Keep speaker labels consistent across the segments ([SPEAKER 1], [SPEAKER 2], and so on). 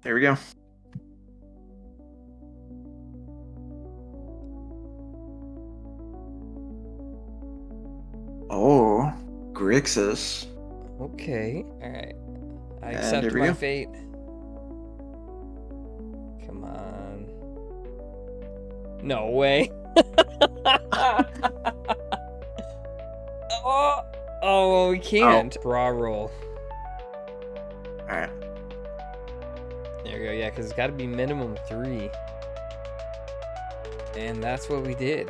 [SPEAKER 1] There we go. Oh, Grixis.
[SPEAKER 2] Okay. Alright. I
[SPEAKER 1] And
[SPEAKER 2] accept
[SPEAKER 1] here we
[SPEAKER 2] my
[SPEAKER 1] go.
[SPEAKER 2] fate. Come on. No way. oh, we can't. Brawl roll.
[SPEAKER 1] Alright.
[SPEAKER 2] There we go. Yeah, because it's got to be minimum 3. And that's what we did.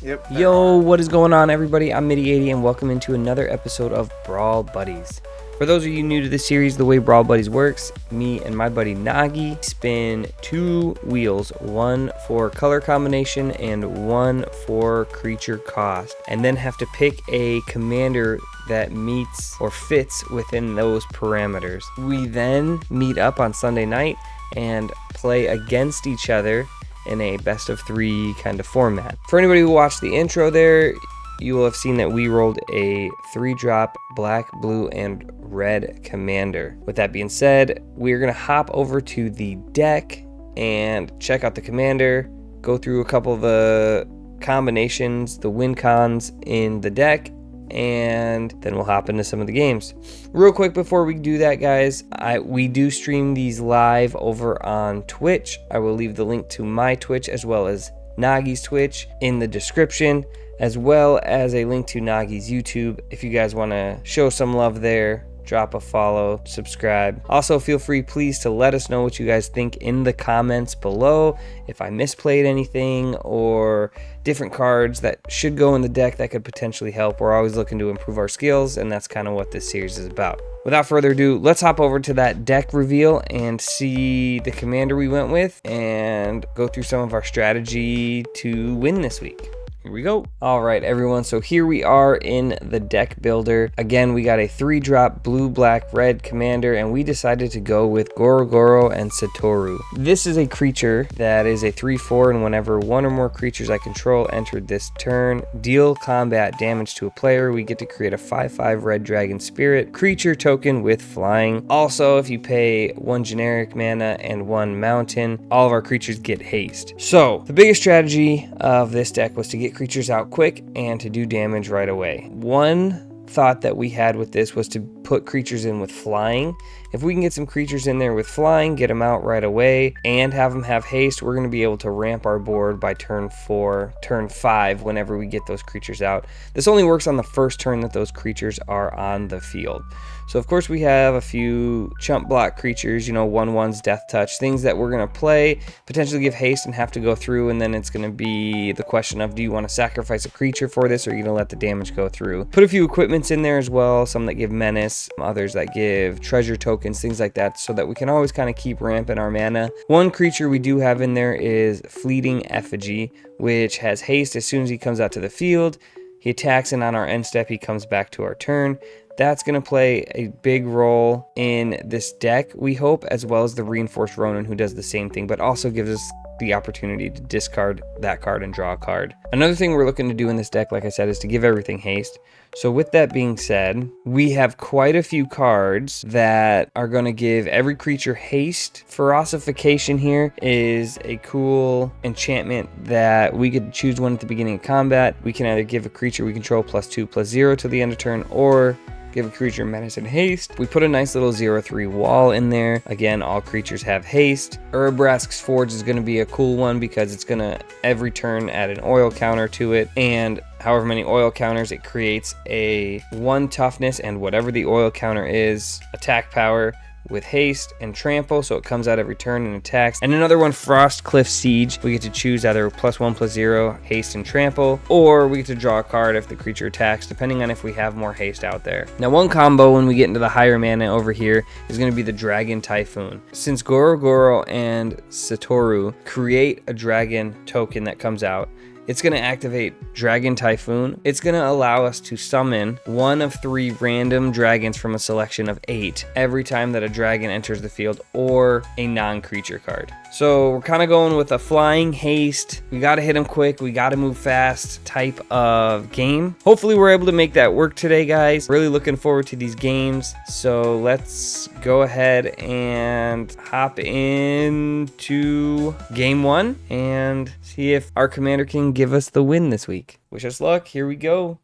[SPEAKER 1] Yep.
[SPEAKER 2] Yo, what is going on, everybody? I'm Midi80 and welcome into another episode of Brawl Buddies. For those of you new to this series, the way Brawl Buddies works, me and my buddy Nagi spin 2 wheels, one for color combination and one for creature cost, and then have to pick a commander that meets or fits within those parameters. We then meet up on Sunday night and play against each other in a best of 3 kind of format. For anybody who watched the intro there, you will have seen that we rolled a 3-drop black, blue, and red commander. With that being said, we're gonna hop over to the deck and check out the commander, go through a couple of the combinations, the win cons in the deck, and then we'll hop into some of the games. Real quick before we do that, guys, we do stream these live over on Twitch. I will leave the link to my Twitch as well as Nagi's Twitch in the description, as well as a link to Nagi's YouTube. If you guys want to show some love there, drop a follow, subscribe. Also, feel free, please, to let us know what you guys think in the comments below. If I misplayed anything or different cards that should go in the deck that could potentially help. We're always looking to improve our skills, and that's kind of what this series is about. Without further ado, let's hop over to that deck reveal and see the commander we went with and go through some of our strategy to win this week. Here we go. All right, everyone. So here we are in the deck builder. Again, we got a 3-drop blue, black, red commander, and we decided to go with Goro-Goro and Satoru. This is a creature that is a 3/4, and whenever one or more creatures I control entered this turn, deal combat damage to a player, we get to create a 5/5 red dragon spirit creature token with flying. Also, if you pay 1 generic mana and 1 mountain, all of our creatures get haste. So the biggest strategy of this deck was to get creatures out quick and to do damage right away. One thought that we had with this was to put creatures in with flying. If we can get some creatures in there with flying, get them out right away, and have them have haste, we're going to be able to ramp our board by turn 4, turn 5, whenever we get those creatures out. This only works on the first turn that those creatures are on the field. So of course we have a few chump block creatures, you know, 1/1s, death touch, things that we're going to play, potentially give haste and have to go through, and then it's going to be the question of, do you want to sacrifice a creature for this, or are you going to let the damage go through? Put a few equipments in there as well, some that give menace, others that give treasure tokens, things like that, so that we can always kind of keep ramping our mana. One creature we do have in there is Fleeting Effigy, which has haste as soon as he comes out to the field. He attacks, and on our end step he comes back to our turn. That's going to play a big role in this deck, we hope, as well as the Reinforced Ronin, who does the same thing, but also gives us the opportunity to discard that card and draw a card. Another thing we're looking to do in this deck, like I said, is to give everything haste. So with that being said, we have quite a few cards that are going to give every creature haste. Ferocification here is a cool enchantment that we could choose one at the beginning of combat. We can either give a creature we control +2/+0 to the end of turn, or give a creature menace and haste. We put a nice little 0/3 wall in there. Again, all creatures have haste. Urabrask's Forge is going to be a cool one because it's going to every turn add an oil counter to it, and however many oil counters, it creates a 1 toughness and whatever the oil counter is, attack power with haste and trample, so it comes out every turn and attacks. And another one, Frostcliff Siege. We get to choose either +1/+0, haste and trample, or we get to draw a card if the creature attacks, depending on if we have more haste out there. Now, one combo when we get into the higher mana over here is going to be the Dragon Typhoon. Since Goro-Goro and Satoru create a dragon token that comes out, it's going to activate Dragon Typhoon. It's going to allow us to summon 1 of 3 random dragons from a selection of 8 every time that a dragon enters the field, or a non-creature card. So we're kind of going with a flying haste, we got to hit them quick, we got to move fast type of game. Hopefully we're able to make that work today, guys. Really looking forward to these games. So let's go ahead and hop into game 1 and see if our commander can give us the win this week. Wish us luck. Here we go.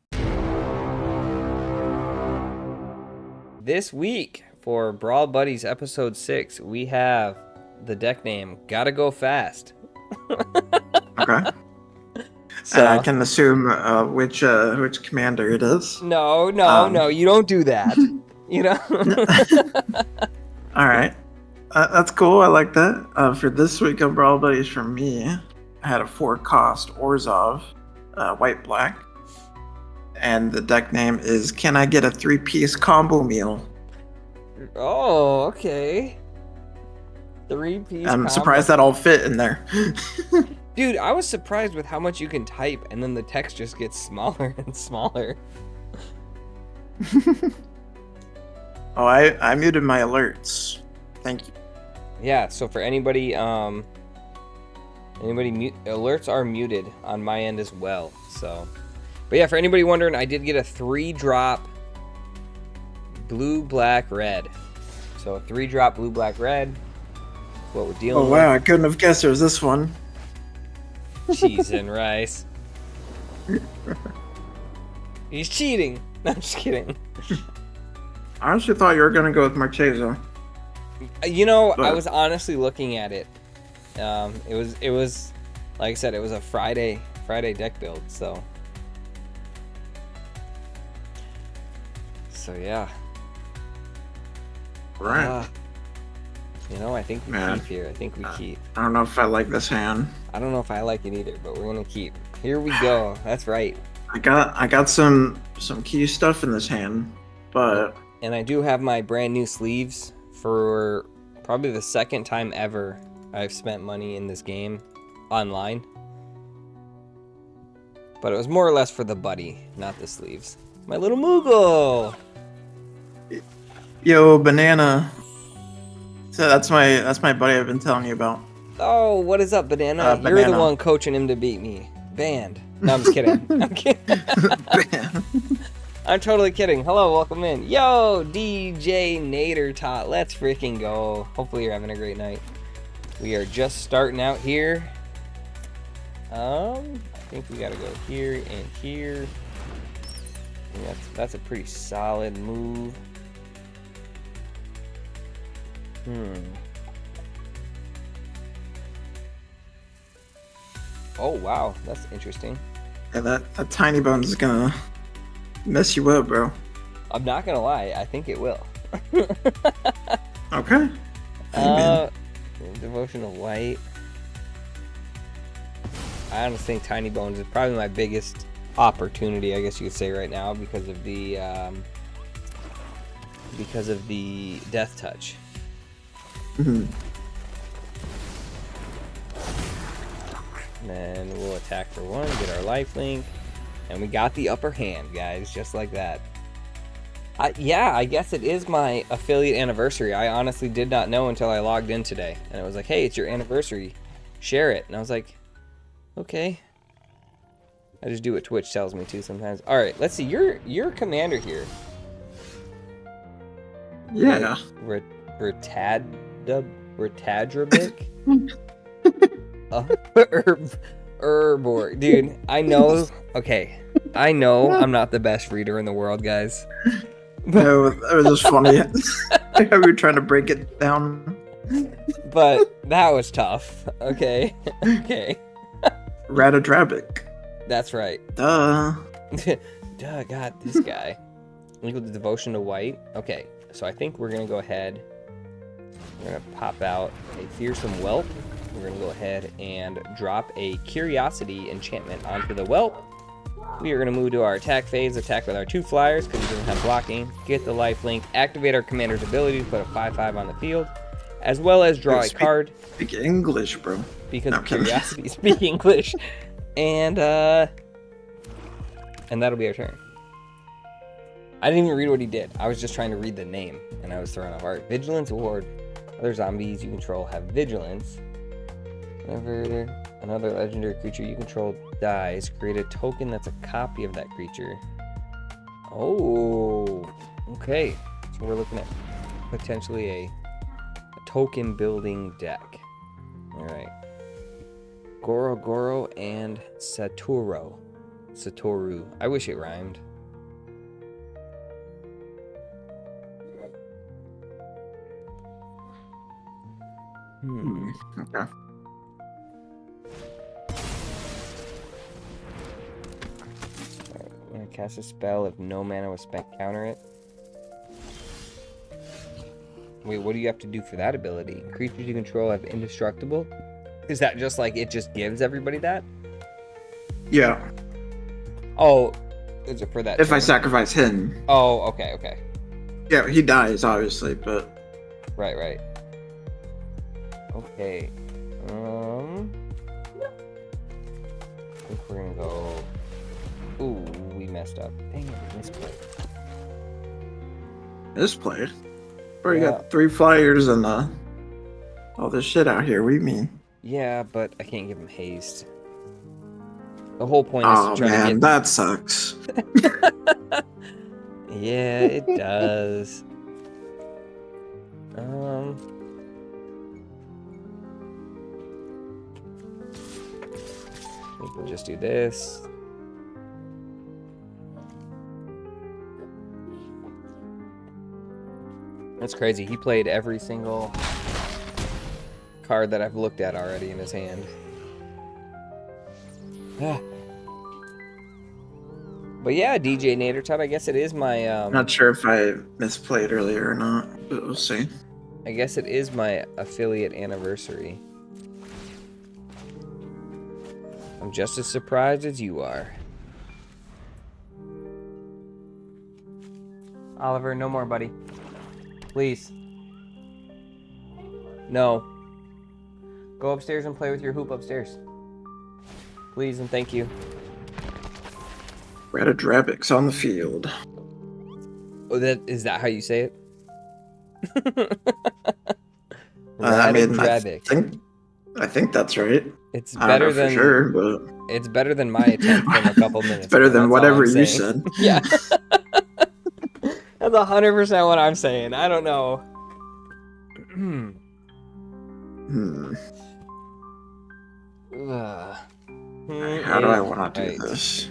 [SPEAKER 2] This week for Brawl Buddies episode 6, we have the deck name Gotta Go Fast.
[SPEAKER 1] Okay.
[SPEAKER 2] So,
[SPEAKER 1] I can assume which commander it is.
[SPEAKER 2] No, you don't do that. You know?
[SPEAKER 1] All right. That's cool. I like that. For this week of Brawl Buddies from me, I had a 4-cost Orzhov, white-black. And the deck name is Can I Get a 3-piece combo meal?
[SPEAKER 2] Oh, okay. 3-piece
[SPEAKER 1] I'm
[SPEAKER 2] combo.
[SPEAKER 1] surprised that all fit in there.
[SPEAKER 2] Dude, I was surprised with how much you can type, and then the text just gets smaller and smaller.
[SPEAKER 1] Oh, I muted my alerts. Thank you.
[SPEAKER 2] Yeah, so for anybody alerts are muted on my end as well. So, but yeah, for anybody wondering, I did get a 3-drop blue, black, red. So a 3-drop blue, black, red. That's what we're dealing with.
[SPEAKER 1] Oh wow, I couldn't have guessed it was this one.
[SPEAKER 2] Cheese and rice. He's cheating. No, I'm just kidding.
[SPEAKER 1] I honestly thought you were gonna go with Marchesa.
[SPEAKER 2] You know,
[SPEAKER 1] But
[SPEAKER 2] I was honestly looking at it. It was like I said, it was a Friday deck build, so yeah.
[SPEAKER 1] Right.
[SPEAKER 2] You know, I think we keep here. I think we keep.
[SPEAKER 1] I don't know if I like this hand.
[SPEAKER 2] I don't know if I like it either, but we're gonna keep. Here we go. That's right.
[SPEAKER 1] I got some key stuff in this hand, but
[SPEAKER 2] And I do have my brand new sleeves for probably the second time ever I've spent money in this game online. But it was more or less for the buddy, not the sleeves. My little Moogle!
[SPEAKER 1] yo, banana. So that's my buddy I've been telling you about.
[SPEAKER 2] Oh, what is up, Banana? You're
[SPEAKER 1] Banana.
[SPEAKER 2] the one coaching him to beat me. Banned. No, I'm just kidding. I'm kidding. I'm totally kidding. Hello, welcome in. Yo, DJ Nader Tot. Let's freaking go. Hopefully you're having a great night. We are just starting out here. I think we gotta go here and here. And that's a pretty solid move. Oh wow, that's interesting.
[SPEAKER 1] Yeah, that tiny bones is gonna mess you up, bro.
[SPEAKER 2] I'm not gonna lie, I think it will.
[SPEAKER 1] Okay. Amen.
[SPEAKER 2] Devotion to White. I honestly think Tiny Bones is probably my biggest opportunity, I guess you could say, right now because of the Death Touch.
[SPEAKER 1] Mhm.
[SPEAKER 2] And then we'll attack for 1, get our lifelink, and we got the upper hand, guys, just like that. Yeah, I guess it is my affiliate anniversary. I honestly did not know until I logged in today. And it was like, hey, it's your anniversary. Share it. And I was like, okay. I just do what Twitch tells me to sometimes. All right, let's see. You're commander here.
[SPEAKER 1] Yeah.
[SPEAKER 2] Retadrabic? Herbor. Dude, I know. Okay. I know I'm not the best reader in the world, guys.
[SPEAKER 1] No, it was just funny. How we were trying to break it down.
[SPEAKER 2] But that was tough. Okay. Okay.
[SPEAKER 1] Ratadrabic.
[SPEAKER 2] That's right.
[SPEAKER 1] Duh.
[SPEAKER 2] Duh, God, this guy. Equal to Devotion to White. Okay, so I think we're going to go ahead. We're going to pop out a Fearsome Whelp. We're going to go ahead and drop a Curiosity enchantment onto the Whelp. We are going to move to our attack phase, attack with our 2 flyers because he doesn't have blocking, get the lifelink, activate our commander's ability to put a 5/5 on the field, as well as draw a card.
[SPEAKER 1] Speak English, bro.
[SPEAKER 2] Because
[SPEAKER 1] No,
[SPEAKER 2] of Curiosity, speak English. And that'll be our turn. I didn't even read what he did. I was just trying to read the name, and I was throwing off art. Vigilance Ward. Other zombies you control have Vigilance. Whenever another legendary creature you control dies, create a token that's a copy of that creature. Oh, okay. So we're looking at potentially a token building deck. All right. Goro-Goro and Satoru. I wish it rhymed.
[SPEAKER 1] Okay.
[SPEAKER 2] When I cast a spell, if no mana was spent, counter it. Wait, what do you have to do for that ability? Creatures you control have indestructible? Is that just like it just gives everybody that?
[SPEAKER 1] Yeah.
[SPEAKER 2] Oh, is it for that?
[SPEAKER 1] If
[SPEAKER 2] turn?
[SPEAKER 1] I sacrifice him.
[SPEAKER 2] Oh, okay.
[SPEAKER 1] Yeah, he dies, obviously, but...
[SPEAKER 2] Right. Okay. I think we're gonna go... Ooh, we messed up. Dang it, we misplayed.
[SPEAKER 1] Misplayed? Already got 3 flyers and all this shit out here. What do you mean?
[SPEAKER 2] Yeah, but I can't give him haste. The whole point is to try to get...
[SPEAKER 1] that sucks.
[SPEAKER 2] Yeah, it does. We can just do this. That's crazy. He played every single card that I've looked at already in his hand. But yeah, DJ Nadertut, I guess it is my...
[SPEAKER 1] Not sure if I misplayed earlier or not, but we'll see.
[SPEAKER 2] I guess it is my affiliate anniversary. I'm just as surprised as you are. Oliver, no more, buddy. Please. No. Go upstairs and play with your hoop upstairs. Please and thank you.
[SPEAKER 1] Ratadrabix on the field.
[SPEAKER 2] Oh, is that how you say it?
[SPEAKER 1] I mean,
[SPEAKER 2] Ratadrabix.
[SPEAKER 1] I think that's right.
[SPEAKER 2] It's
[SPEAKER 1] I
[SPEAKER 2] better
[SPEAKER 1] don't know
[SPEAKER 2] than
[SPEAKER 1] for sure, but
[SPEAKER 2] it's better than my attempt from a couple minutes.
[SPEAKER 1] It's better
[SPEAKER 2] ago.
[SPEAKER 1] than
[SPEAKER 2] That's
[SPEAKER 1] whatever
[SPEAKER 2] all I'm
[SPEAKER 1] you
[SPEAKER 2] saying.
[SPEAKER 1] said.
[SPEAKER 2] Yeah. That's 100% what I'm saying. I don't know.
[SPEAKER 1] How do I want to do this?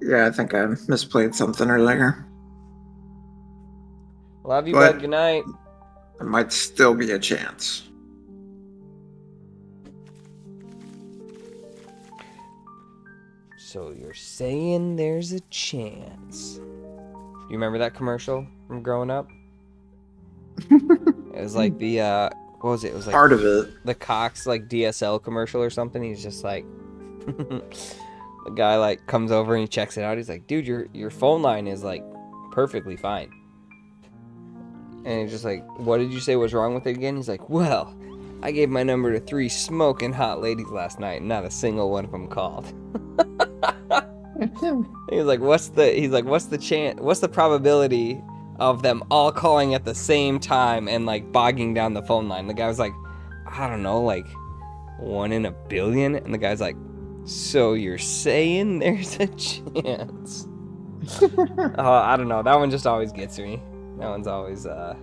[SPEAKER 1] Yeah, I think I misplayed something earlier.
[SPEAKER 2] Love you, bud. Good night.
[SPEAKER 1] There might still be a chance.
[SPEAKER 2] So you're saying there's a chance. You remember that commercial from growing up? It was like the, what was it? It was like
[SPEAKER 1] part of it.
[SPEAKER 2] The Cox, like, DSL commercial or something. He's just like... The guy like comes over and he checks it out. He's like, dude, your phone line is like perfectly fine. And he's just like, what did you say was wrong with it again? He's like, well, I gave my number to 3 smoking hot ladies last night, and not a single one of them called. He's like, what's the chance? What's the probability of them all calling at the same time and like bogging down the phone line? The guy was like, I don't know, like 1 in a billion. And the guy's like, so you're saying there's a chance? I don't know. That one just always gets me. That one's always Alright,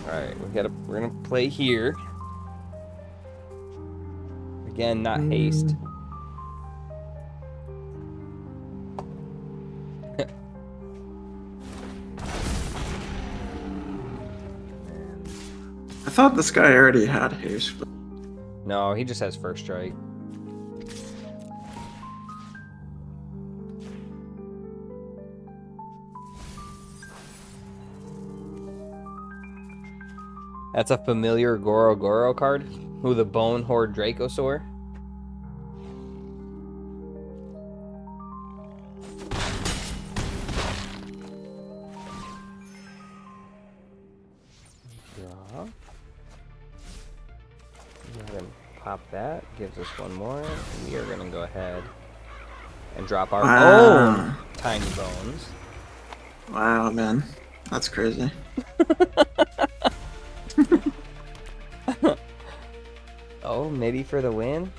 [SPEAKER 2] we're gonna play here. Again, not haste.
[SPEAKER 1] I thought this guy already had haste. But...
[SPEAKER 2] No, he just has first strike. That's a familiar Goro-Goro card. Who, the Bone Horde Dracosaur? Go ahead and pop that. Gives us one more. And we are going to go ahead and drop our own tiny bones.
[SPEAKER 1] Wow, man. That's crazy.
[SPEAKER 2] Oh, Midi for the win?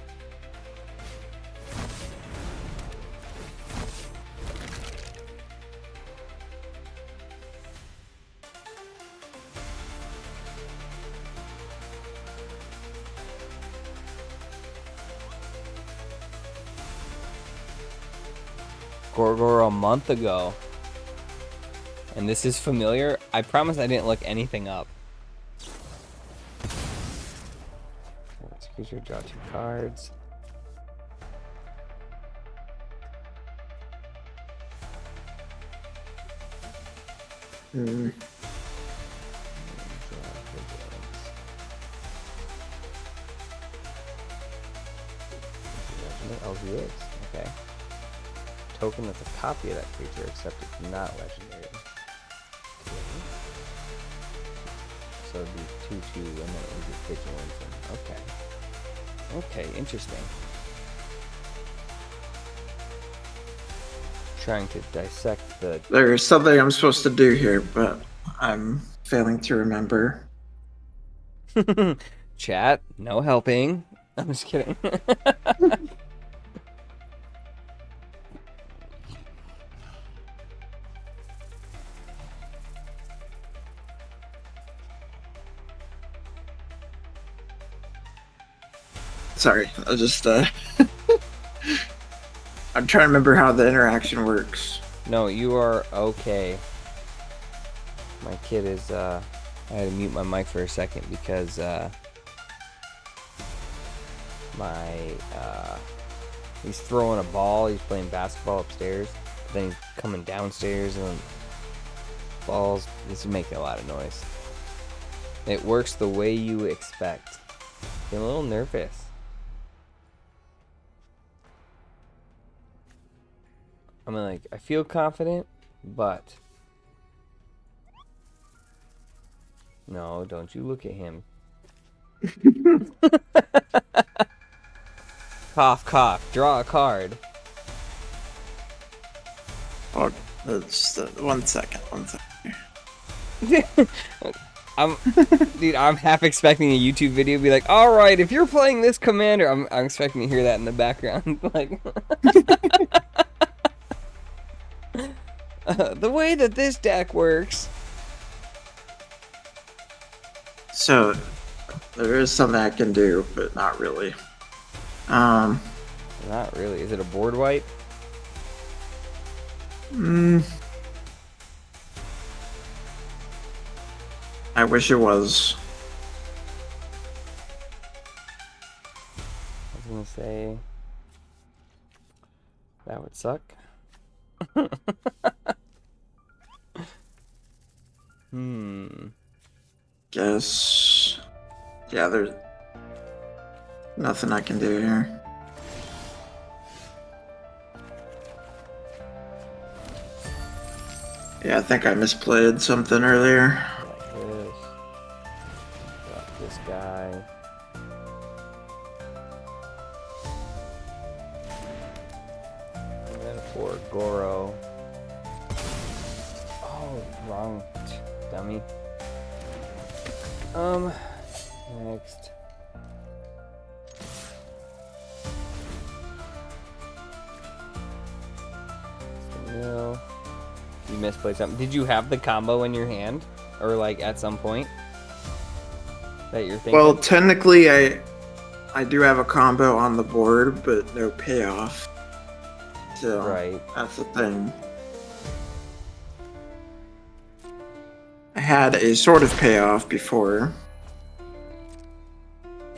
[SPEAKER 2] Goro-Goro a month ago. And this is familiar. I promise I didn't look anything up. Creature, draw 2 cards. LVX. Okay. Token that's a copy of that creature, except it's not legendary. Okay. So it'd be 2/2, and then it would be vigilance. Okay. Okay, interesting. Trying to dissect the...
[SPEAKER 1] There's something I'm supposed to do here, but I'm failing to remember.
[SPEAKER 2] Chat, no helping. I'm just kidding.
[SPEAKER 1] Sorry, I was just I'm trying to remember how the interaction works.
[SPEAKER 2] No, you are okay. My kid is I had to mute my mic for a second because he's throwing a ball, he's playing basketball upstairs, but then he's coming downstairs and balls, this is making a lot of noise. It works the way you expect. Get a little nervous. I mean, like, I feel confident, but... No, don't you look at him. Cough, cough. Draw a card.
[SPEAKER 1] Oh, just 1 second.
[SPEAKER 2] Dude, I'm half expecting a YouTube video to be like, all right, if you're playing this commander, I'm expecting to hear that in the background. Like, the way that this deck works.
[SPEAKER 1] So, there is something I can do, but not really.
[SPEAKER 2] Not really. Is it a board wipe?
[SPEAKER 1] I wish it was.
[SPEAKER 2] I was gonna say that would suck.
[SPEAKER 1] Guess. Yeah, there's nothing I can do here. Yeah, I think I misplayed something earlier.
[SPEAKER 2] Like this. Got this guy. And then for Goro. Oh, wrong. Dummy. Next. No. You misplayed something. Did you have the combo in your hand? Or like at some point? That you're thinking?
[SPEAKER 1] Well, technically I do have a combo on the board, but no payoff. So
[SPEAKER 2] right.
[SPEAKER 1] That's the thing. I had a sort of payoff before.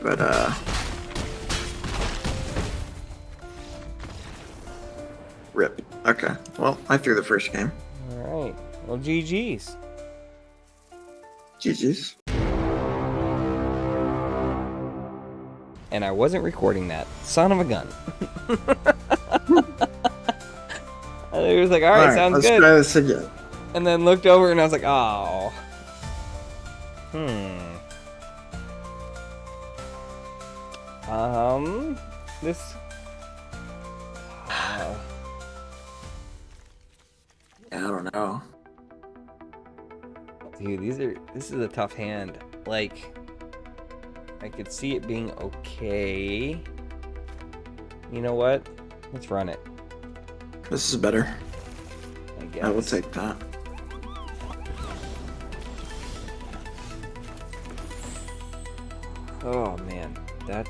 [SPEAKER 1] But rip. Okay. Well, I threw the first game.
[SPEAKER 2] Alright. Well, GG's.
[SPEAKER 1] GG's.
[SPEAKER 2] And I wasn't recording that. Son of a gun. It was like, alright, sounds
[SPEAKER 1] let's
[SPEAKER 2] good.
[SPEAKER 1] Try this again.
[SPEAKER 2] And then looked over and I was like, oh. This.
[SPEAKER 1] Yeah, I don't know.
[SPEAKER 2] Dude, this is a tough hand. Like, I could see it being okay. You know what? Let's run it.
[SPEAKER 1] This is better.
[SPEAKER 2] I guess.
[SPEAKER 1] I will take that.
[SPEAKER 2] Oh man, we'll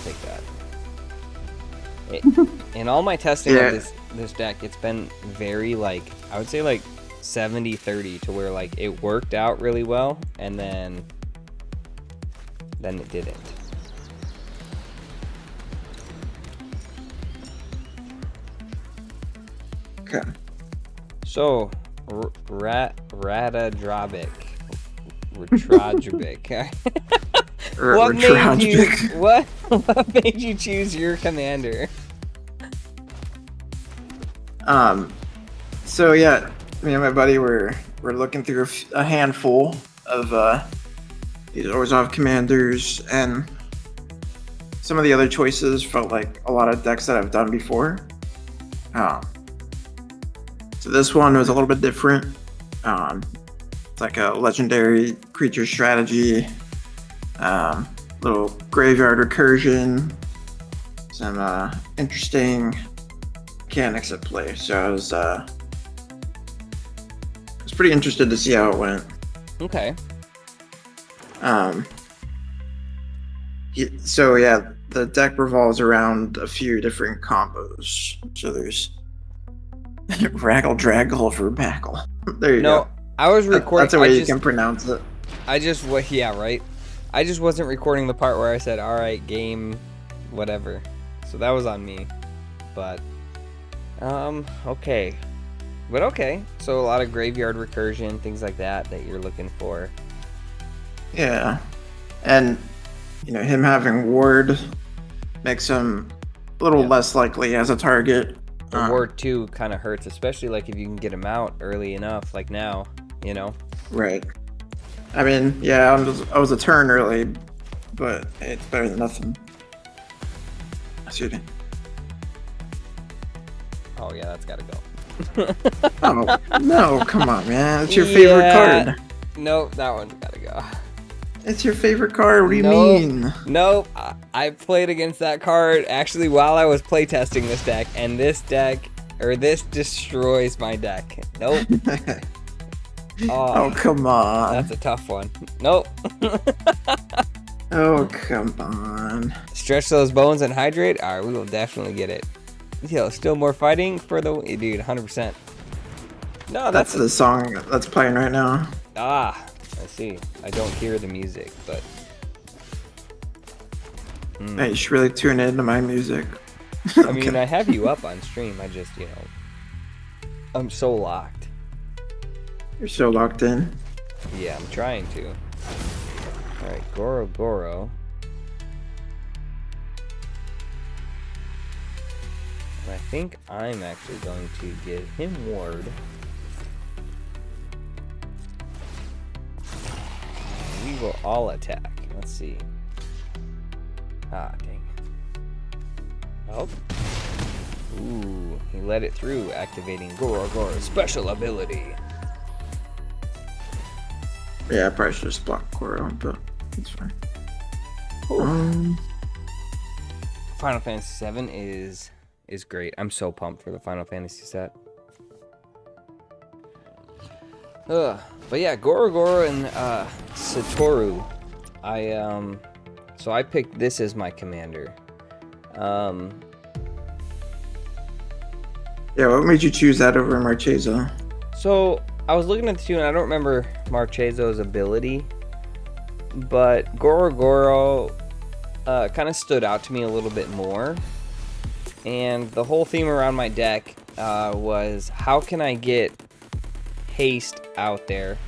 [SPEAKER 2] take that. In all my testing of this deck, it's been very like, I would say like 70-30 to where like it worked out really well and then it didn't.
[SPEAKER 1] Okay.
[SPEAKER 2] So, Ratadrabic. What made you choose your commander?
[SPEAKER 1] So yeah, me and my buddy were looking through a handful of these Orzhov commanders, and some of the other choices felt like a lot of decks that I've done before. So this one was a little bit different. It's like a legendary creature strategy, little graveyard recursion, some interesting mechanics at play. So I was pretty interested to see how it went.
[SPEAKER 2] Okay.
[SPEAKER 1] So yeah, the deck revolves around a few different combos. So there's Raggle, Draggle, for Backle. There you go.
[SPEAKER 2] I was recording.
[SPEAKER 1] That's the way you can pronounce it.
[SPEAKER 2] Yeah, right. I just wasn't recording the part where I said, "All right, game, whatever." So that was on me. But, okay. But okay. So a lot of graveyard recursion, things like that you're looking for.
[SPEAKER 1] Yeah, and him having Ward makes him a little less likely as a target.
[SPEAKER 2] Ward 2 kind of hurts, especially like if you can get him out early enough, like now,
[SPEAKER 1] Right. I mean, yeah, I was a turn early, but it's better than nothing. Excuse me.
[SPEAKER 2] Oh yeah, that's gotta go.
[SPEAKER 1] Oh no, come on, man! It's your favorite card.
[SPEAKER 2] Nope, that one's gotta go.
[SPEAKER 1] It's your favorite card. What do you mean?
[SPEAKER 2] Nope. I played against that card actually while I was playtesting this deck, and this destroys my deck. Nope.
[SPEAKER 1] Oh, come on.
[SPEAKER 2] That's a tough one. Nope.
[SPEAKER 1] Oh, come on.
[SPEAKER 2] Stretch those bones and hydrate. All right, we will definitely get it. Still more fighting for the dude. 100%. No,
[SPEAKER 1] that's the song that's playing right now.
[SPEAKER 2] I see. I don't hear the music, but
[SPEAKER 1] Hey, you should really tune into my music.
[SPEAKER 2] I mean, I have you up on stream. I just, I'm so locked.
[SPEAKER 1] You're so locked in.
[SPEAKER 2] Yeah, I'm trying to. All right, Goro-Goro. And I think I'm actually going to give him Ward. We will all attack. Let's see. Ah, dang. Oh. Ooh, he let it through, activating Goro-Goro's special ability.
[SPEAKER 1] Yeah, I probably should just block Goro, but it's fine.
[SPEAKER 2] Final Fantasy VII is great. I'm so pumped for the Final Fantasy set. But yeah, Goro-Goro and Satoru. So I picked this as my commander.
[SPEAKER 1] Yeah, what made you choose that over Marchesa?
[SPEAKER 2] So I was looking at the two, and I don't remember Marcheso's ability, but Goro-Goro kind of stood out to me a little bit more. And the whole theme around my deck was, how can I get haste out there?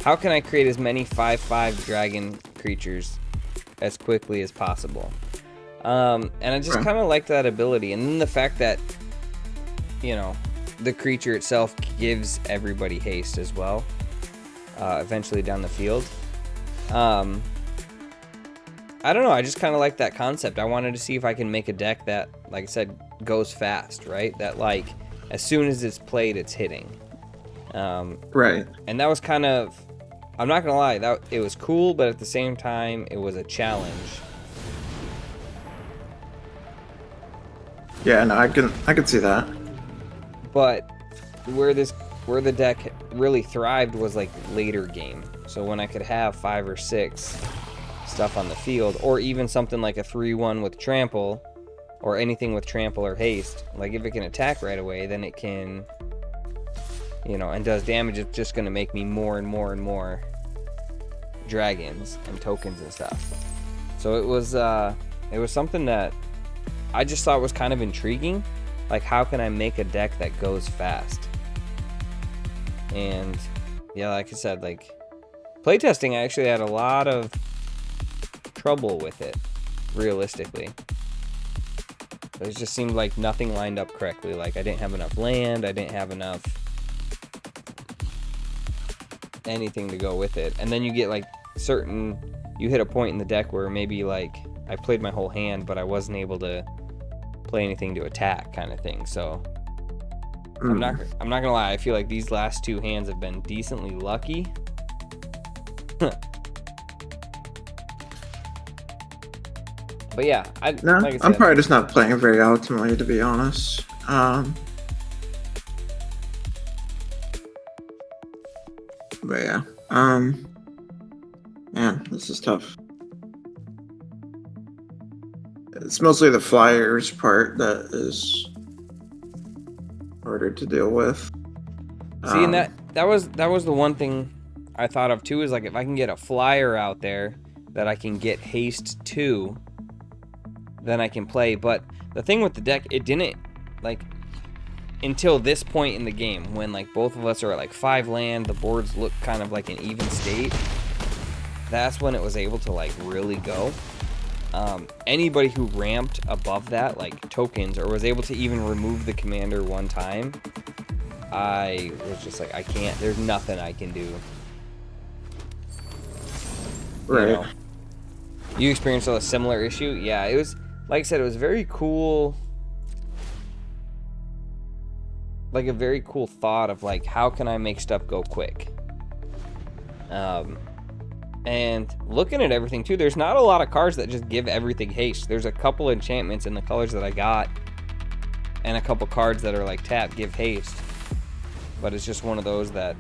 [SPEAKER 2] How can I create as many 5/5 dragon creatures as quickly as possible? And I just kind of like that ability. And then the fact that, the creature itself gives everybody haste as well, eventually down the field. I don't know. I just kind of like that concept. I wanted to see if I can make a deck that, like I said, goes fast, right? That, like, as soon as it's played, it's hitting.
[SPEAKER 1] Right.
[SPEAKER 2] And that was kind of, I'm not going to lie, that it was cool, but at the same time, it was a challenge.
[SPEAKER 1] Yeah, no, I can see that.
[SPEAKER 2] But where the deck really thrived was, like, later game. So when I could have 5 or 6 stuff on the field, or even something like a 3-1 with trample, or anything with trample or haste, like if it can attack right away, then it can, you know, and does damage. It's just going to make me more and more and more dragons and tokens and stuff. So it was something that I just thought was kind of intriguing. Like, how can I make a deck that goes fast? And yeah, like I said, like, playtesting, I actually had a lot of trouble with it, realistically. It just seemed like nothing lined up correctly. Like, I didn't have enough land, I didn't have enough anything to go with it. And then you get, like, you hit a point in the deck where maybe, like, I played my whole hand, but I wasn't able to play anything to attack, kind of thing. So I'm not gonna lie, I feel like these last 2 hands have been decently lucky. But yeah, like I said,
[SPEAKER 1] I'm probably just not playing very optimally, to be honest. But yeah, man, this is tough. It's mostly the flyers part that is harder to deal with.
[SPEAKER 2] See, and that was the one thing I thought of too, is like, if I can get a flyer out there that I can get haste to, then I can play. But the thing with the deck, it didn't, like, until this point in the game, when, like, both of us are at, like, 5 land, the boards look kind of like an even state, that's when it was able to, like, really go. Anybody who ramped above that, like, tokens, or was able to even remove the commander one time, I was just like, I can't, there's nothing I can do.
[SPEAKER 1] Right.
[SPEAKER 2] You know? You experienced a similar issue? Yeah, it was, like I said, it was very cool. Like, a very cool thought of, like, how can I make stuff go quick? And looking at everything too, there's not a lot of cards that just give everything haste. There's a couple enchantments in the colors that I got, and a couple cards that are like tap, give haste. But it's just one of those that...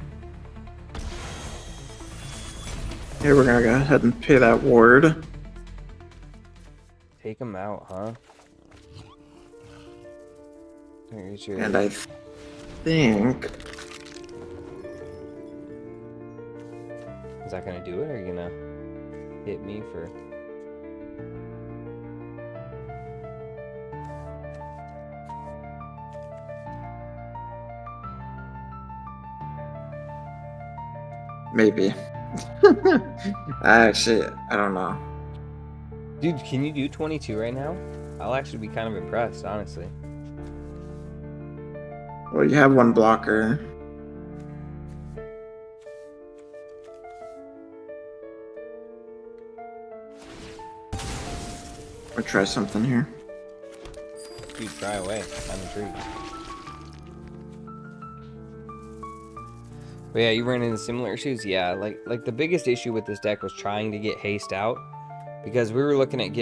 [SPEAKER 1] Hey, we're gonna go ahead and pay that ward.
[SPEAKER 2] Take them out, huh?
[SPEAKER 1] And I think...
[SPEAKER 2] Is that gonna do it, or are you gonna hit me for...
[SPEAKER 1] Maybe. Actually, I don't know.
[SPEAKER 2] Dude, can you do 22 right now? I'll actually be kind of impressed, honestly.
[SPEAKER 1] Well, you have one blocker. Or try something here.
[SPEAKER 2] Dude, try away. I'm intrigued. But yeah, you ran into similar issues? Yeah, like the biggest issue with this deck was trying to get haste out. Because we were looking at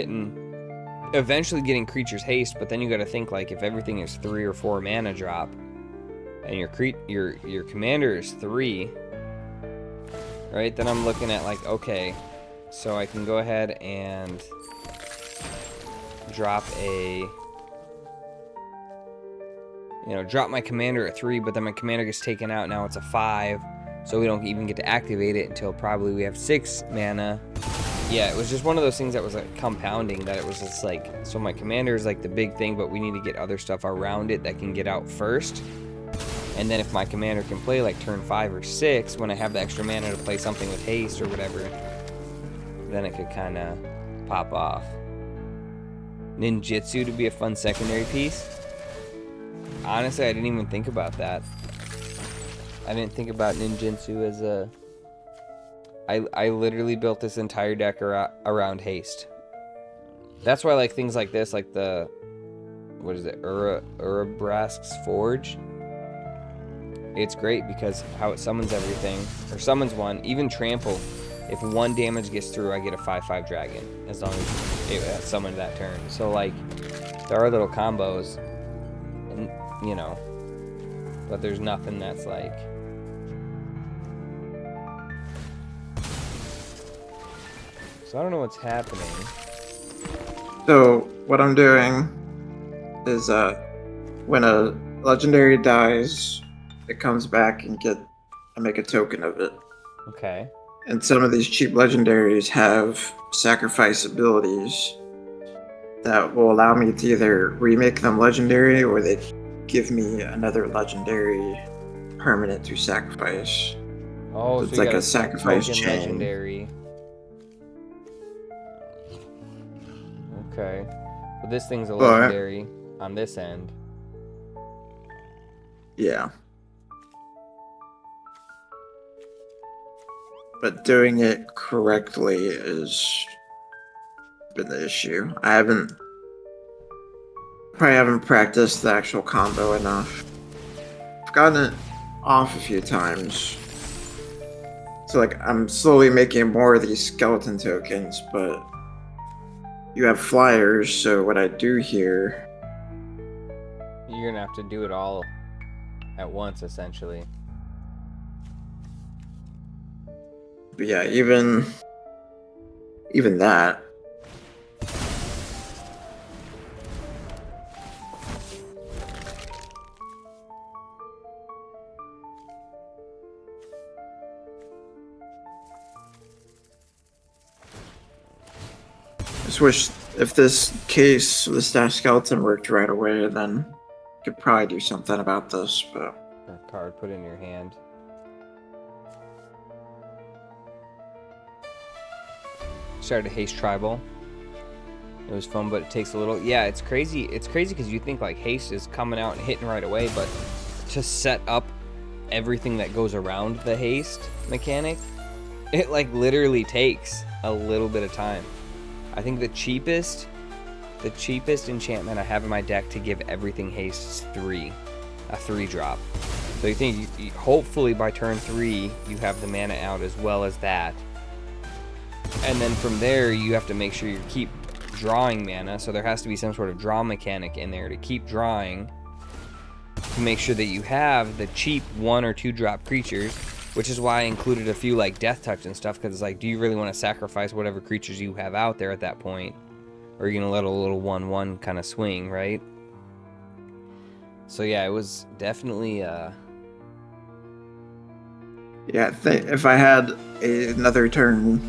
[SPEAKER 2] eventually getting creatures haste, but then you gotta think, like, if everything is 3 or 4 mana drop, and your commander is 3, right? Then I'm looking at, like, okay, so I can go ahead and drop drop my commander at 3, but then my commander gets taken out. Now it's a 5, so we don't even get to activate it until probably we have 6 mana. Yeah, it was just one of those things that was like compounding, that it was just like, so my commander is like the big thing, but we need to get other stuff around it that can get out first. And then if my commander can play like turn 5 or 6, when I have the extra mana to play something with haste or whatever, then it could kind of pop off. Ninjutsu to be a fun secondary piece. Honestly, I didn't even think about that. I didn't think about ninjutsu as a... I literally built this entire deck around haste. That's why I like things like this, like the, what is it, Urabrask's Forge. It's great because how it summons everything, or summons one, even trample. If one damage gets through, I get a 5/5 dragon, as long as it summoned that turn. So like, there are little combos, and you know, but there's nothing that's like. So I don't know what's happening.
[SPEAKER 1] So what I'm doing is when a legendary dies, it comes back and I make a token of it.
[SPEAKER 2] Okay.
[SPEAKER 1] And some of these cheap legendaries have sacrifice abilities that will allow me to either remake them legendary or they give me another legendary permanent to sacrifice.
[SPEAKER 2] Oh,
[SPEAKER 1] so
[SPEAKER 2] so
[SPEAKER 1] it's
[SPEAKER 2] you
[SPEAKER 1] like
[SPEAKER 2] got
[SPEAKER 1] a sacrifice chain.
[SPEAKER 2] legendary. Okay. But this thing's a legendary on this end.
[SPEAKER 1] Yeah. But doing it correctly has been the issue. I probably haven't practiced the actual combo enough. I've gotten it off a few times. So like I'm slowly making more of these skeleton tokens, but you have flyers, so what I do here,
[SPEAKER 2] you're gonna have to do it all at once, essentially.
[SPEAKER 1] But yeah, even that. Just wish if this dash skeleton worked right away, then could probably do something about this, but
[SPEAKER 2] A card put in your hand. Started Haste Tribal. It was fun, but it takes a little. Yeah, it's crazy. It's crazy because you think like Haste is coming out and hitting right away, but to set up everything that goes around the Haste mechanic, it like literally takes a little bit of time. I think the cheapest enchantment I have in my deck to give everything haste is 3, a 3-drop. So you think hopefully by turn 3 you have the mana out as well as that, and then from there you have to make sure you keep drawing mana. So there has to be some sort of draw mechanic in there to keep drawing, to make sure that you have the cheap 1 or 2 drop creatures. Which is why I included a few like Death Touch and stuff, because it's like, do you really want to sacrifice whatever creatures you have out there at that point? Or are you going to let a little 1/1 kind of swing, right? So yeah, it was definitely...
[SPEAKER 1] Yeah, if I had another turn,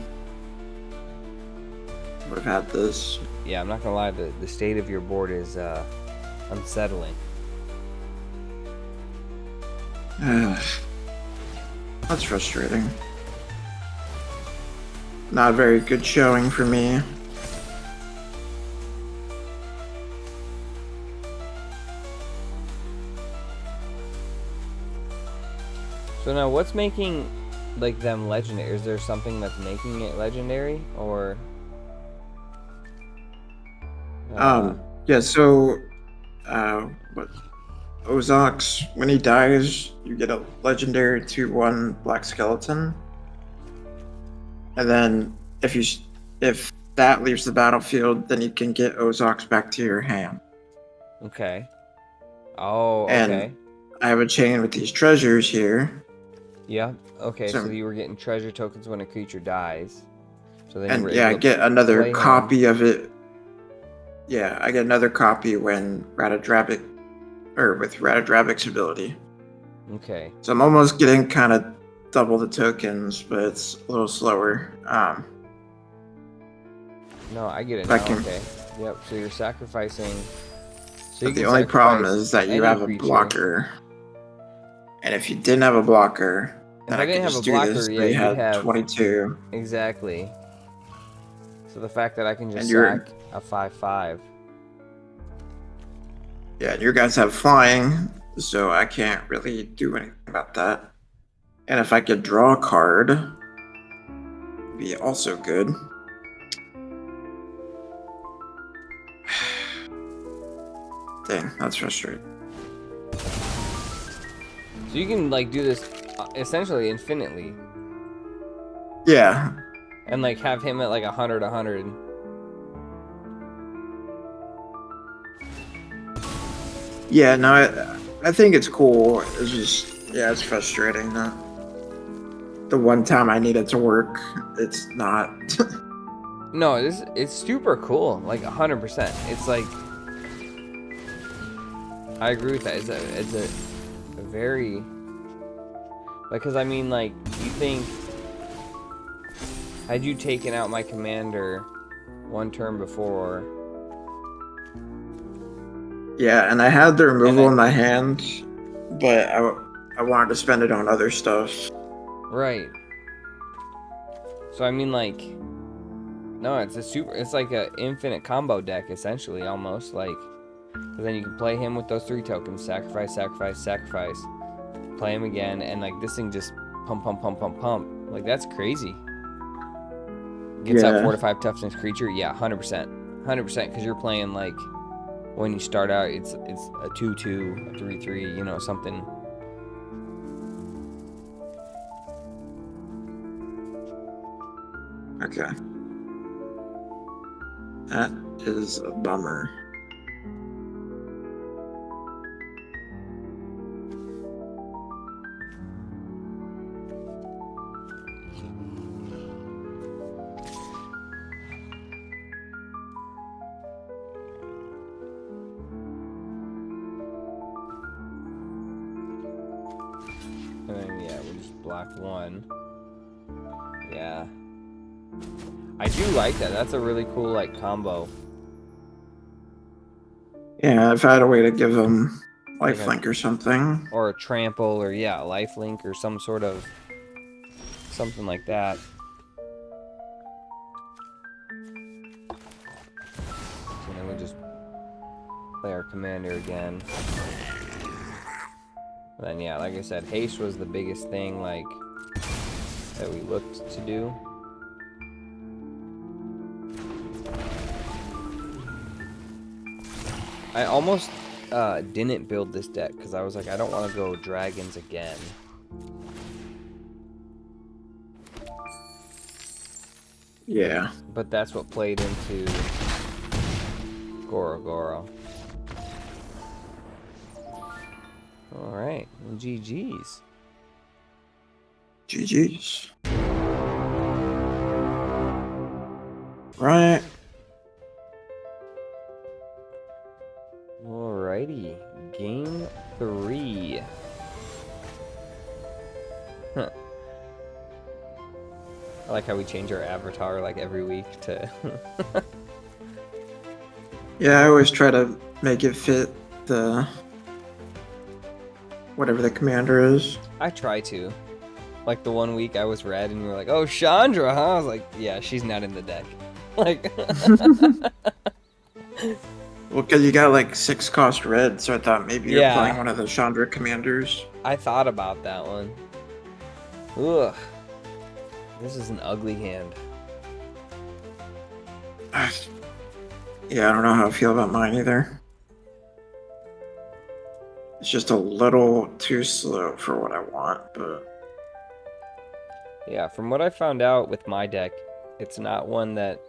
[SPEAKER 1] I would have had this.
[SPEAKER 2] Yeah, I'm not going to lie, the state of your board is unsettling.
[SPEAKER 1] That's frustrating. Not a very good showing for me.
[SPEAKER 2] So now, what's making like them legendary? Is there something that's making it legendary, or?
[SPEAKER 1] Yeah. So, what? Ozox, when he dies, you get a legendary 2/1 black skeleton, and then if that leaves the battlefield, then you can get Ozox back to your hand.
[SPEAKER 2] Okay. Oh, okay.
[SPEAKER 1] And I have a chain with these treasures here.
[SPEAKER 2] Yeah. Okay. So you were getting treasure tokens when a creature dies. So then
[SPEAKER 1] and yeah, I get another copy of it. Yeah, I get another copy when Ratadrabik. Or with Ratadrabik's ability.
[SPEAKER 2] Okay.
[SPEAKER 1] So I'm almost getting kind of double the tokens, but it's a little slower.
[SPEAKER 2] No, I get it now. Okay. Yep. So you're sacrificing. So
[SPEAKER 1] but the only problem is that you have a blocker. And if you didn't have a blocker, then I could just do this. Yeah, you had 22.
[SPEAKER 2] Exactly. So the fact that I can just sack a 5/5.
[SPEAKER 1] Yeah, your guys have flying, so I can't really do anything about that. And if I could draw a card, it'd be also good. Dang, that's frustrating.
[SPEAKER 2] So you can like do this essentially infinitely.
[SPEAKER 1] Yeah.
[SPEAKER 2] And like have him at like 100.
[SPEAKER 1] Yeah, no, I think it's cool. It's just, yeah, it's frustrating that the one time I need it to work, it's not.
[SPEAKER 2] No, it's super cool. Like 100%. It's like I agree with that. It's a very because I mean like you think had you taken out my commander one turn before.
[SPEAKER 1] Yeah, and I had the removal in my hand, but I wanted to spend it on other stuff.
[SPEAKER 2] Right. So I mean like no, it's like a infinite combo deck essentially almost like because then you can play him with those 3 tokens, sacrifice, play him again, and like this thing just pump. Like that's crazy. Gets up 4 to 5 toughness creature, yeah, 100%, because you're playing like when you start out, it's a 2/2, a 3/3, you know, something.
[SPEAKER 1] Okay. That is a bummer.
[SPEAKER 2] And then yeah, we'll just block 1. Yeah. I do like that. That's a really cool like combo.
[SPEAKER 1] Yeah, if I had a way to give him lifelink or something.
[SPEAKER 2] Or a trample, or yeah, a lifelink or some sort of something like that. So then we just play our commander again. And then yeah, like I said, haste was the biggest thing like that we looked to do. I almost didn't build this deck because I was like, I don't want to go dragons again.
[SPEAKER 1] Yeah.
[SPEAKER 2] But that's what played into Goro-Goro. Alright, well, GG's.
[SPEAKER 1] GG's. Right.
[SPEAKER 2] Alrighty, game 3. Huh. I like how we change our avatar like every week to...
[SPEAKER 1] Yeah, I always try to make it fit the... whatever the commander is.
[SPEAKER 2] I try to. Like the one week I was red and you were like, oh, Chandra, huh? I was like, yeah, she's not in the deck. Like...
[SPEAKER 1] Well, because you got like 6 cost red, so I thought maybe you're playing one of the Chandra commanders.
[SPEAKER 2] I thought about that one. Ugh. This is an ugly hand.
[SPEAKER 1] Yeah, I don't know how I feel about mine either. It's just a little too slow for what I want, but...
[SPEAKER 2] Yeah, from what I found out with my deck, it's not one that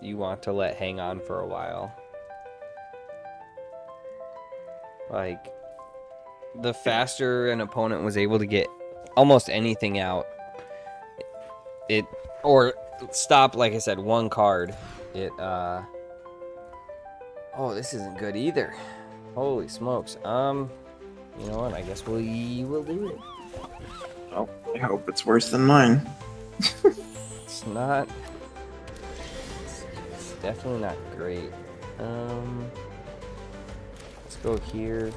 [SPEAKER 2] you want to let hang on for a while. Like, the faster an opponent was able to get almost anything out, or stop, like I said, 1 card, oh, this isn't good either. Holy smokes. You know what, I guess we will do it.
[SPEAKER 1] Oh, I hope it's worse than mine.
[SPEAKER 2] It's not, it's definitely not great. Let's go here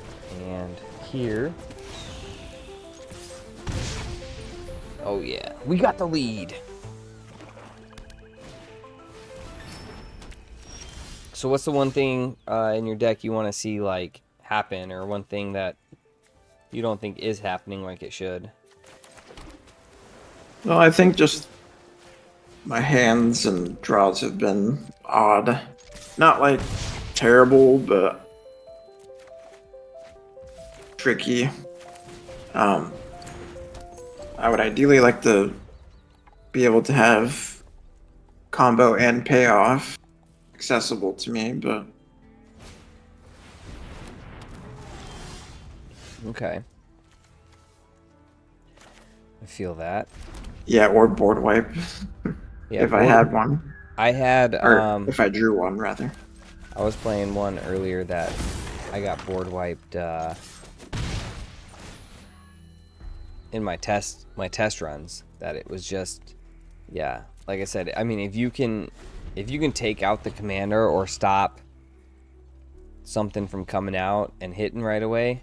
[SPEAKER 2] and here. Oh yeah, we got the lead. So what's the one thing in your deck you want to see like happen, or one thing that you don't think is happening like it should?
[SPEAKER 1] Well, I think just my hands and draws have been odd. Not like terrible, but tricky. I would ideally like to be able to have combo and payoff accessible to me, but
[SPEAKER 2] Okay. I feel that.
[SPEAKER 1] yeah, or board wipe
[SPEAKER 2] Yeah,
[SPEAKER 1] if I had one,
[SPEAKER 2] I had
[SPEAKER 1] or if I drew one rather.
[SPEAKER 2] I was playing one earlier that I got board wiped in my test runs, that it was just, yeah, like I said, I mean, if you can take out the commander or stop something from coming out and hitting right away,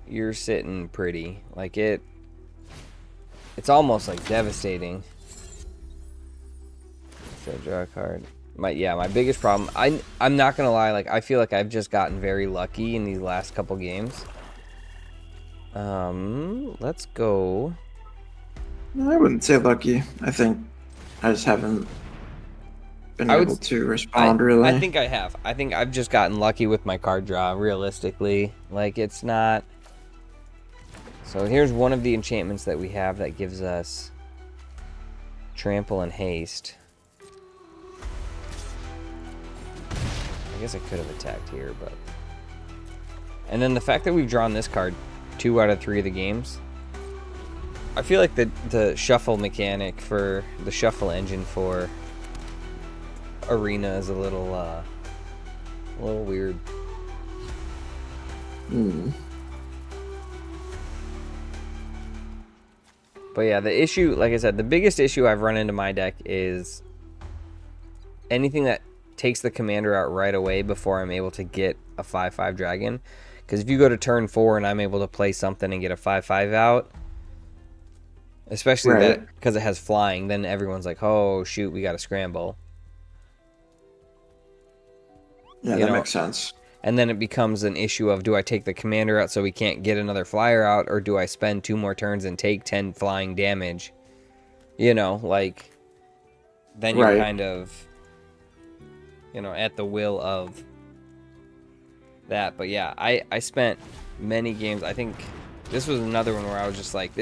[SPEAKER 2] you're sitting pretty. Like it's almost like devastating. So draw a card. My biggest problem, I'm not gonna lie, like I feel like I've just gotten very lucky in these last couple games. Let's go.
[SPEAKER 1] No, I wouldn't say lucky. I think I just haven't been able to respond really.
[SPEAKER 2] I think I have. I think I've just gotten lucky with my card draw, realistically. Like, it's not... So here's one of the enchantments that we have that gives us trample and haste. I guess I could have attacked here, but... And then the fact that we've drawn this card 2 out of 3 of the games, I feel like the shuffle mechanic for the shuffle engine for Arena is a little weird. But yeah, the issue, like I said, the biggest issue I've run into my deck is anything that takes the commander out right away before I'm able to get a 5/5 dragon. Because if you go to turn 4 and I'm able to play something and get a 5/5 out, especially that because it has flying, then everyone's like, oh shoot, we got to scramble.
[SPEAKER 1] Yeah, that makes sense.
[SPEAKER 2] And then it becomes an issue of, do I take the commander out so we can't get another flyer out, or do I spend 2 more turns and take 10 flying damage? You know, like, then you're kind of, you know, at the will of that. But yeah, I spent many games. I think this was another one where I was just like,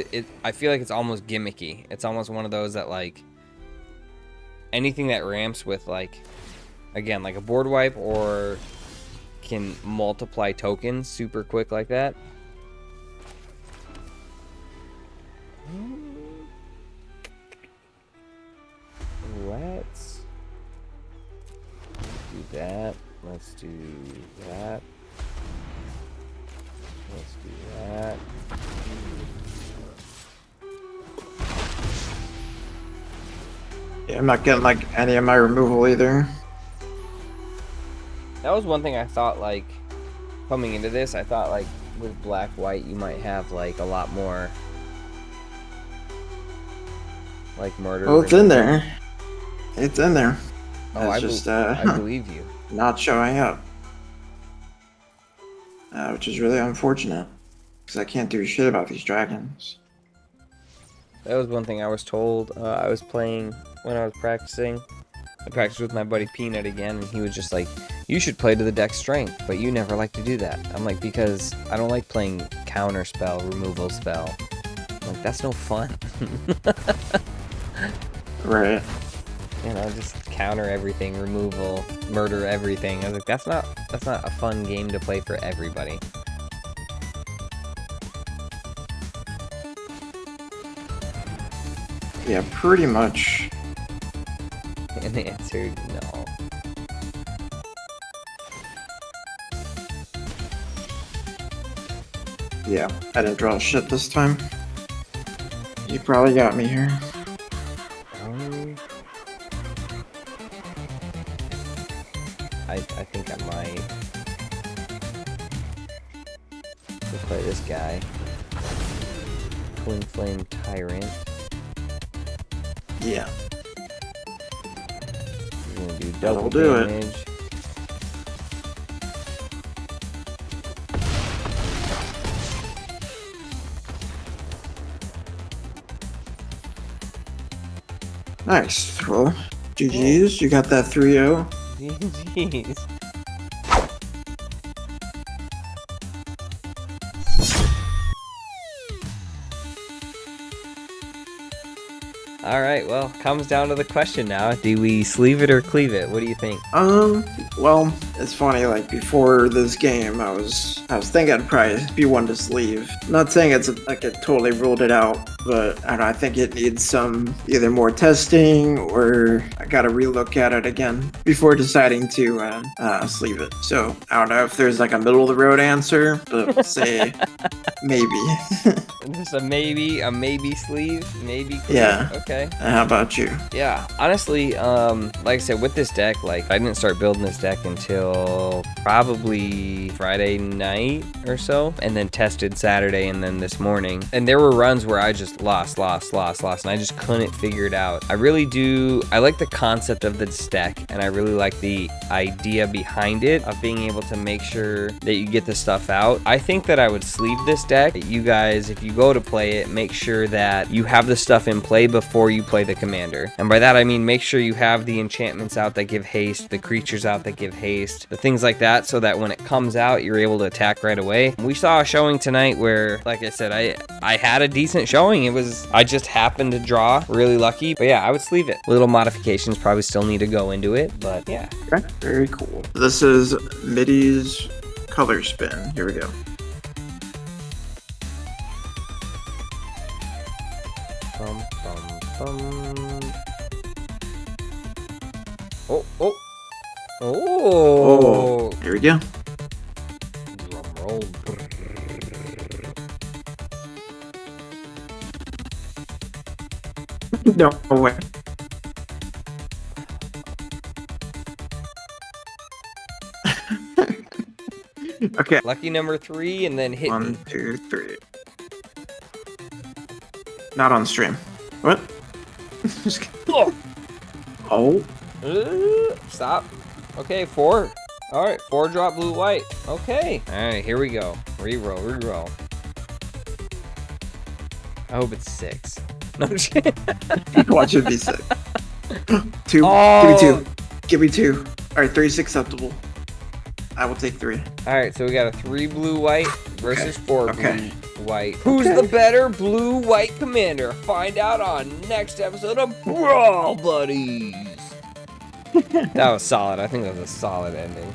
[SPEAKER 2] I feel like it's almost gimmicky. It's almost one of those that, like, anything that ramps with, like, again, like a board wipe or can multiply tokens super quick like that. Let's do that. Let's do that. Let's do that.
[SPEAKER 1] Yeah, I'm not getting like any of my removal either.
[SPEAKER 2] That was one thing I thought, like, coming into this, I thought, like, with black-white, you might have, like, a lot more, like, murder.
[SPEAKER 1] Oh, it's in there. It's in there.
[SPEAKER 2] Oh,
[SPEAKER 1] it's
[SPEAKER 2] I believe you.
[SPEAKER 1] Not showing up. Which is really unfortunate, because I can't do shit about these dragons.
[SPEAKER 2] That was one thing I was told. I was playing when I was practicing. I practiced with my buddy Peanut again, and he was just like, you should play to the deck strength, but you never like to do that. I'm like, because I don't like playing counter spell, removal spell. I'm like, that's no fun.
[SPEAKER 1] Right.
[SPEAKER 2] You know, just counter everything, removal, murder everything. I was like, that's not a fun game to play for everybody.
[SPEAKER 1] Yeah, pretty much.
[SPEAKER 2] And the answer, no.
[SPEAKER 1] Yeah, I didn't draw shit this time. You probably got me here.
[SPEAKER 2] I think I might. We'll play this guy. Twin Flame Tyrant.
[SPEAKER 1] Yeah.
[SPEAKER 2] He's gonna do double damage.
[SPEAKER 1] It. Nice. Well, GG's. You got that 3-0.
[SPEAKER 2] GG's. All right, well, comes down to the question now. Do we sleeve it or cleave it? What do you think?
[SPEAKER 1] Well, it's funny, like, before this game, I was thinking I'd probably be one to sleeve. Not saying it's like it totally ruled it out, but I don't know, I think it needs some either more testing or I gotta relook at it again before deciding to sleeve it. So I don't know if there's like a middle of the road answer, but say maybe.
[SPEAKER 2] Just a maybe sleeve, maybe cleave.
[SPEAKER 1] Yeah.
[SPEAKER 2] Okay.
[SPEAKER 1] How about you?
[SPEAKER 2] Yeah, honestly, like I said, with this deck, like, I didn't start building this deck until probably Friday night or so, and then tested Saturday and then this morning. And there were runs where I just lost, and I just couldn't figure it out. I like the concept of this deck, and I really like the idea behind it of being able to make sure that you get the stuff out. I think that I would sleeve this deck. You guys, if you go to play it, make sure that you have the stuff in play before you play the commander. And by that I mean make sure you have the enchantments out that give haste, the creatures out that give haste, the things like that, so that when it comes out you're able to attack right away. We saw a showing tonight where, like I said, I had a decent showing. I just happened to draw really lucky. But yeah, I would sleeve it. Little modifications probably still need to go into it, but yeah.
[SPEAKER 1] Okay, very cool. This is Middy's color spin. Here we go.
[SPEAKER 2] Bum, bum, bum. Oh.
[SPEAKER 1] Oh, here we go.
[SPEAKER 2] Drum roll.
[SPEAKER 1] No way. Okay.
[SPEAKER 2] Lucky number 3, and then hit me.
[SPEAKER 1] 1, 2, 3. Not on stream. What? Just kidding. Oh.
[SPEAKER 2] Stop. Okay, 4. All right, 4 drop blue white. Okay. All right, here we go. Reroll. I hope it's 6. No shit.
[SPEAKER 1] Watch it be 6. 2.
[SPEAKER 2] Oh.
[SPEAKER 1] Give me 2. All right, 3 is acceptable. I will take 3.
[SPEAKER 2] All right, so we got a 3 blue white versus 4 blue white. Who's
[SPEAKER 1] Okay.
[SPEAKER 2] the better blue white commander? Find out on next episode of Brawl Buddies. That was solid. I think that was a solid ending.